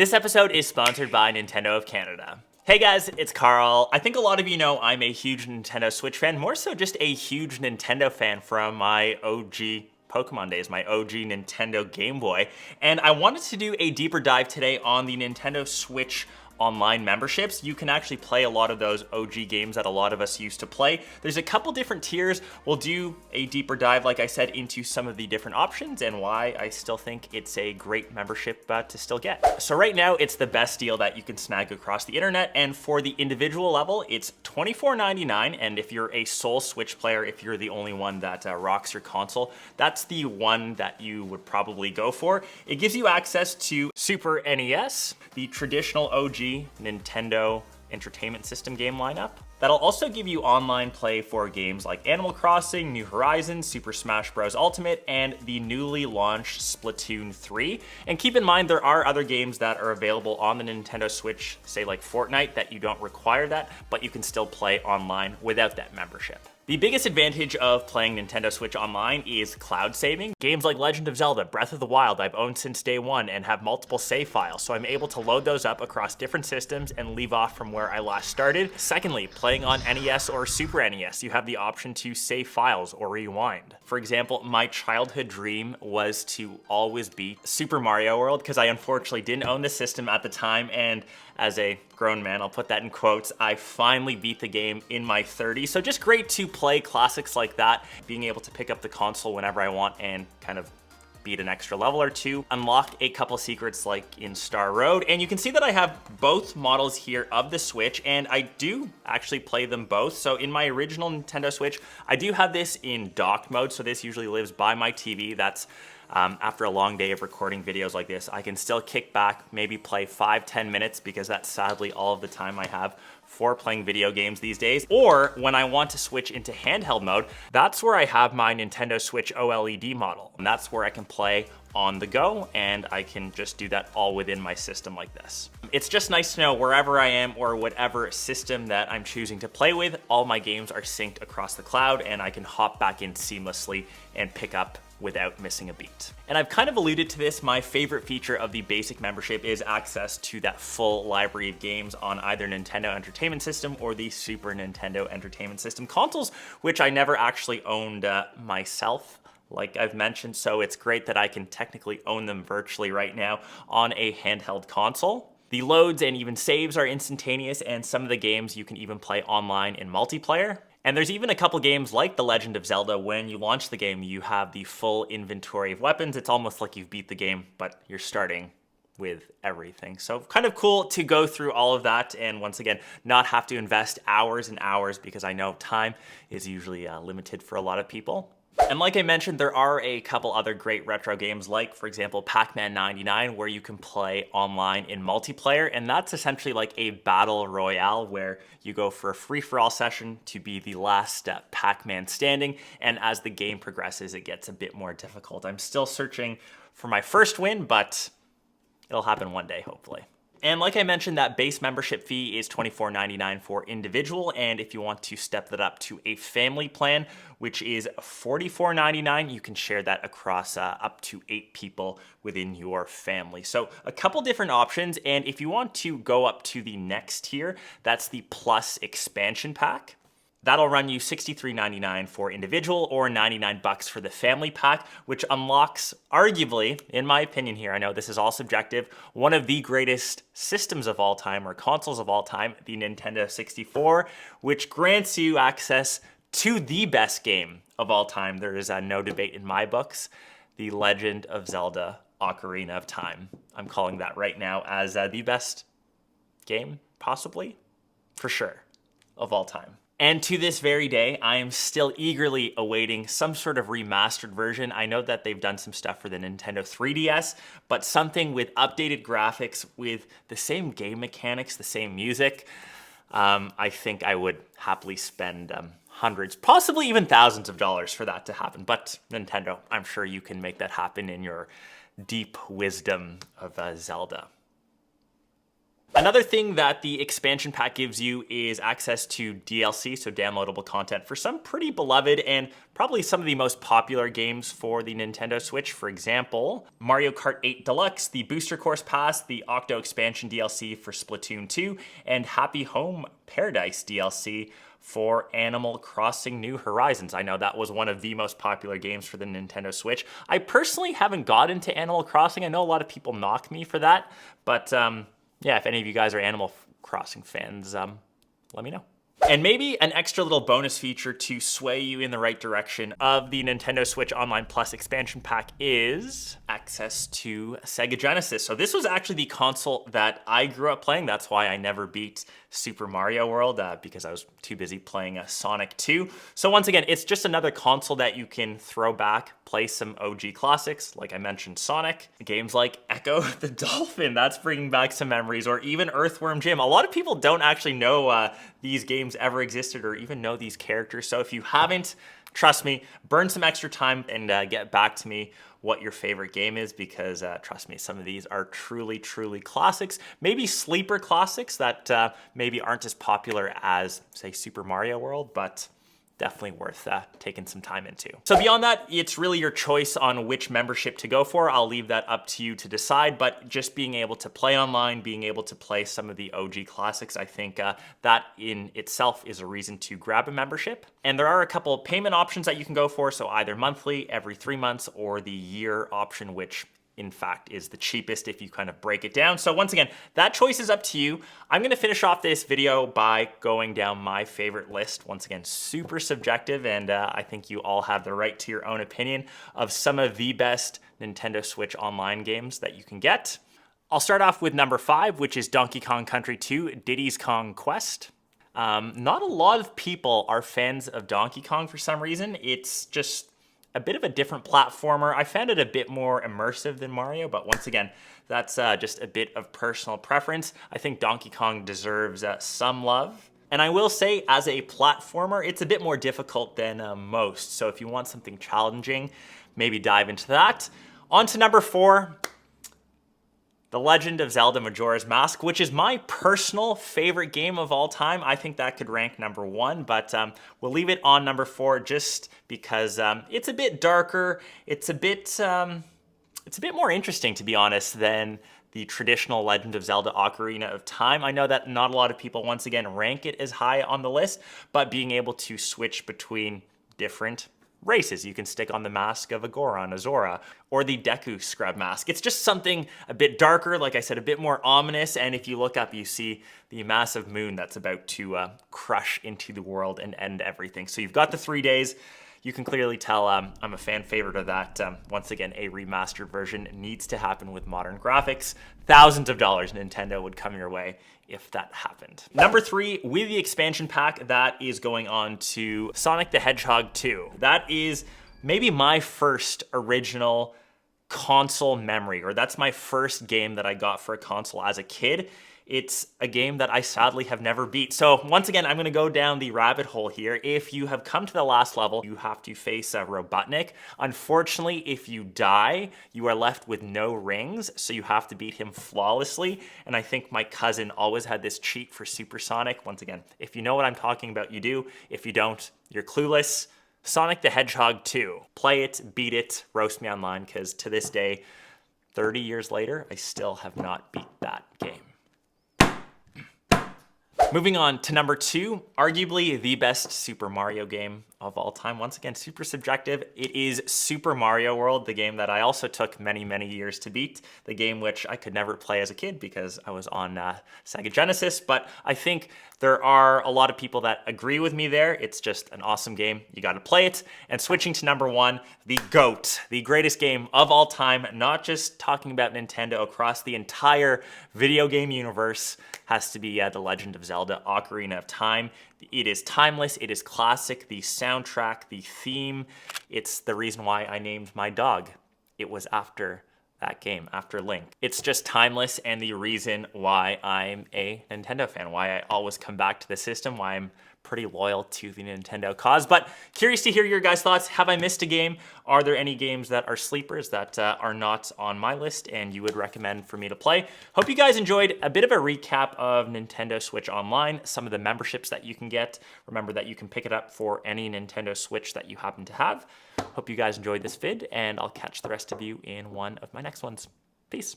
This episode is sponsored by Nintendo of Canada. Hey guys, it's Carl. I think a lot of you know I'm a huge Nintendo Switch fan, more so just a huge Nintendo fan from my OG Pokemon days, my OG Nintendo Game Boy. And I wanted to do a deeper dive today on the Nintendo Switch online memberships. You can actually play a lot of those OG games that a lot of us used to play. There's a couple different tiers. We'll do a deeper dive, like I said, into some of the different options and why I still think it's a great membership to still get. So right now, it's the best deal that you can snag across the internet. And for the individual level, it's $24.99. And if you're a sole Switch player, if you're the only one that rocks your console, that's the one that you would probably go for. It gives you access to Super NES, the traditional OG Nintendo Entertainment System game lineup. That'll also give you online play for games like Animal Crossing, New Horizons, Super Smash Bros. Ultimate, and the newly launched Splatoon 3. And keep in mind, there are other games that are available on the Nintendo Switch, say like Fortnite, that you don't require that, but you can still play online without that membership. The biggest advantage of playing Nintendo Switch Online is cloud saving. Games like Legend of Zelda, Breath of the Wild, I've owned since day one and have multiple save files, so I'm able to load those up across different systems and leave off from where I last started. Secondly, playing on NES or Super NES, you have the option to save files or rewind. For example, my childhood dream was to always beat Super Mario World because I unfortunately didn't own the system at the time, and as a grown man, I'll put that in quotes, I finally beat the game in my 30s. So just great to play classics like that, being able to pick up the console whenever I want and kind of beat an extra level or two, unlock a couple secrets like in Star Road. And you can see that I have both models here of the Switch, and I do actually play them both. So in my original Nintendo Switch, I do have this in docked mode. So this usually lives by my TV. That's after a long day of recording videos like this, I can still kick back, maybe play 5-10 minutes, because that's sadly all of the time I have for playing video games these days. Or when I want to switch into handheld mode, that's where I have my Nintendo Switch OLED model. And that's where I can play on the go, and I can just do that all within my system like this. It's just nice to know wherever I am or whatever system that I'm choosing to play with, all my games are synced across the cloud, and I can hop back in seamlessly and pick up without missing a beat. And I've kind of alluded to this, my favorite feature of the basic membership is access to that full library of games on either Nintendo Entertainment System or the Super Nintendo Entertainment System consoles, which I never actually owned myself, like I've mentioned, so it's great that I can technically own them virtually right now on a handheld console. The loads and even saves are instantaneous, and some of the games you can even play online in multiplayer. And there's even a couple games like The Legend of Zelda, when you launch the game, you have the full inventory of weapons. It's almost like you've beat the game, but you're starting with everything. So kind of cool to go through all of that, and once again, not have to invest hours and hours, because I know time is usually limited for a lot of people. And like I mentioned, there are a couple other great retro games, like, for example, Pac-Man 99, where you can play online in multiplayer. And that's essentially like a battle royale where you go for a free-for-all session to be the last Pac-Man standing. And as the game progresses, it gets a bit more difficult. I'm still searching for my first win, but it'll happen one day, hopefully. And like I mentioned, that base membership fee is $24.99 for individual, and if you want to step that up to a family plan, which is $44.99, you can share that across up to 8 people within your family. So a couple different options, and if you want to go up to the next tier, that's the Plus Expansion Pack. That'll run you $63.99 for individual or $99 for the family pack, which unlocks, arguably, in my opinion here, I know this is all subjective, one of the greatest systems of all time, or consoles of all time, the Nintendo 64, which grants you access to the best game of all time. There is no debate in my books, The Legend of Zelda: Ocarina of Time. I'm calling that right now as the best game, possibly, for sure, of all time. And to this very day, I am still eagerly awaiting some sort of remastered version. I know that they've done some stuff for the Nintendo 3DS, but something with updated graphics, with the same game mechanics, the same music, I think I would happily spend hundreds, possibly even thousands of dollars for that to happen. But Nintendo, I'm sure you can make that happen in your deep wisdom of Zelda. Another thing that the expansion pack gives you is access to DLC, so downloadable content for some pretty beloved and probably some of the most popular games for the Nintendo Switch. For example, Mario Kart 8 Deluxe, the Booster Course Pass, the Octo Expansion DLC for Splatoon 2, and Happy Home Paradise DLC for Animal Crossing New Horizons. I know that was one of the most popular games for the Nintendo Switch. I personally haven't got into Animal Crossing. I know a lot of people knock me for that, but yeah, if any of you guys are Animal Crossing fans, let me know. And maybe an extra little bonus feature to sway you in the right direction of the Nintendo Switch Online Plus expansion pack is access to Sega Genesis. So this was actually the console that I grew up playing. That's why I never beat Super Mario World, because I was too busy playing Sonic 2. So once again, it's just another console that you can throw back, play some OG classics, like I mentioned Sonic, games like Echo the Dolphin, that's bringing back some memories, or even Earthworm Jim. A lot of people don't actually know these games ever existed or even know these characters. So if you haven't, trust me, burn some extra time and get back to me what your favorite game is, because trust me, some of these are truly, truly classics. Maybe sleeper classics that maybe aren't as popular as, say, Super Mario World, but definitely worth taking some time into. So beyond that, it's really your choice on which membership to go for. I'll leave that up to you to decide, but just being able to play online, being able to play some of the OG classics, I think that in itself is a reason to grab a membership. And there are a couple of payment options that you can go for, so either monthly, every 3 months, or the year option, which in fact is the cheapest if you kind of break it down. So once again, that choice is up to you. I'm gonna finish off this video by going down my favorite list. Once again, super subjective, and I think you all have the right to your own opinion of some of the best Nintendo Switch Online games that you can get. I'll start off with number 5, which is Donkey Kong Country 2, Diddy's Kong Quest. Not a lot of people are fans of Donkey Kong for some reason. It's just a bit of a different platformer. I found it a bit more immersive than Mario, but once again, that's just a bit of personal preference. I think Donkey Kong deserves some love. And I will say, as a platformer, it's a bit more difficult than most. So if you want something challenging, maybe dive into that. On to number 4, The Legend of Zelda Majora's Mask, which is my personal favorite game of all time. I think that could rank number 1, but we'll leave it on number 4 just because it's a bit darker. It's a bit more interesting, to be honest, than the traditional Legend of Zelda Ocarina of Time. I know that not a lot of people, once again, rank it as high on the list, but being able to switch between different races. You can stick on the mask of a Goron, a Zora, or the Deku Scrub mask. It's just something a bit darker, like I said, a bit more ominous, and if you look up, you see the massive moon that's about to crush into the world and end everything. So you've got the 3 days. You can clearly tell I'm a fan favorite of that. Once again, a remastered version needs to happen with modern graphics. Thousands of dollars Nintendo would come your way if that happened. Number 3, with the expansion pack, that is going on to Sonic the Hedgehog 2. That is maybe my first original console memory, or that's my first game that I got for a console as a kid. It's a game that I sadly have never beat. So once again, I'm gonna go down the rabbit hole here. If you have come to the last level, you have to face Robotnik. Unfortunately, if you die, you are left with no rings, so you have to beat him flawlessly. And I think my cousin always had this cheat for Supersonic. Once again, if you know what I'm talking about, you do. If you don't, you're clueless. Sonic the Hedgehog 2. Play it, beat it, roast me online, because to this day, 30 years later, I still have not beat that game. Moving on to number 2, arguably the best Super Mario game of all time. Once again, super subjective. It is Super Mario World, the game that I also took many, many years to beat. The game which I could never play as a kid because I was on Sega Genesis, but I think there are a lot of people that agree with me there. It's just an awesome game. You got to play it. And switching to number 1, the GOAT, the greatest game of all time, not just talking about Nintendo, across the entire video game universe, has to be The Legend of Zelda Ocarina of Time. It is timeless, it is classic, the soundtrack, the theme, it's the reason why I named my dog. It was after that game, after Link. It's just timeless, and the reason why I'm a Nintendo fan, why I always come back to the system, why I'm pretty loyal to the Nintendo cause. But curious to hear your guys' thoughts. Have I missed a game? Are there any games that are sleepers that are not on my list and you would recommend for me to play? Hope you guys enjoyed a bit of a recap of Nintendo Switch Online, some of the memberships that you can get. Remember that you can pick it up for any Nintendo Switch that you happen to have. Hope you guys enjoyed this vid, and I'll catch the rest of you in one of my next ones. Peace.